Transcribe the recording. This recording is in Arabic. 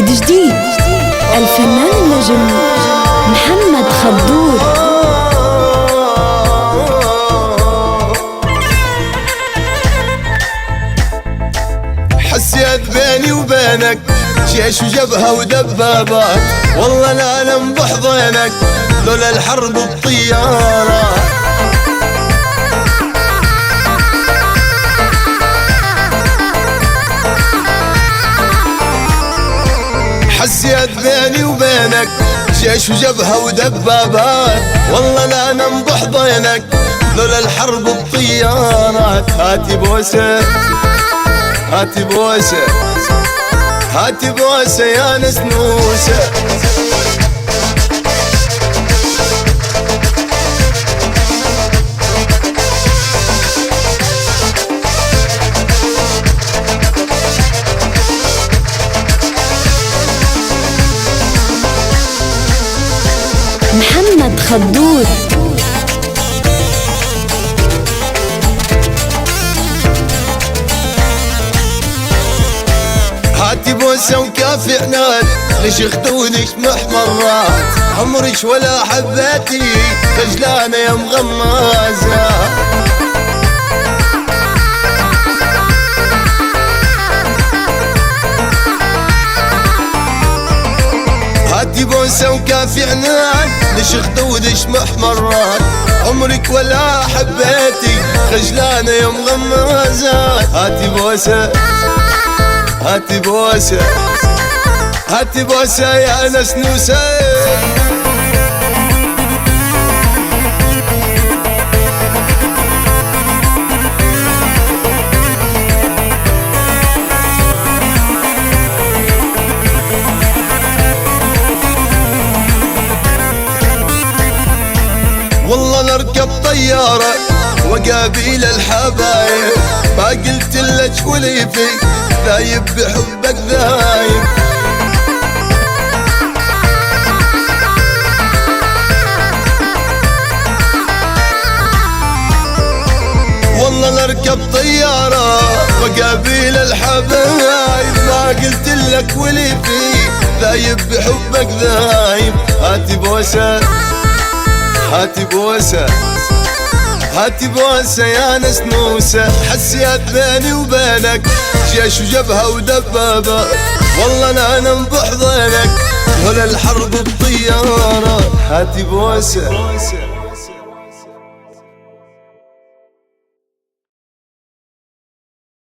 جديد الفنان النجم محمد خضور. حسيت بيني وبينك جيش وجبهة ودبابات، والله العالم بحضنك لولا الحرب الطيارة. حسيت بيني وبينك جيش وجبهة ودبابات، والله العالم بحضنك لولا الحرب الطيارات. هاتي بوسة هاتي بوسة هاتي بوسة يا نسنوسة. محمد خضور. هاتي بوسة وكافي عناد، ليش خدودك محمرات؟ عمرك ولا حبيتي خجلانة يا مغمازة. هاتي بوسة وكافي عناد، ليش خدودك محمرات؟ عمرك ولا حبيتي خجلانة يا مغمازات. هاتي بوسة هاتي بوسة هاتي بوسة يا نسنوسة. والله نركب طيارة وقابيل الحبايب، ما قلت لك ولي فيك ذايب بحبك ذايب. والله نركب طيارة وقابيل الحبايب، ما قلت لك ولي فيك ذايب بحبك ذايب. هاتي بوسة هاتي بوسة هاتي بوسة يا نسنوسة. حسيت بيني وبينك جيش وجبهة ودبابة، والله العالم بحضنك ولا الحرب الطيارة. هاتي بوسة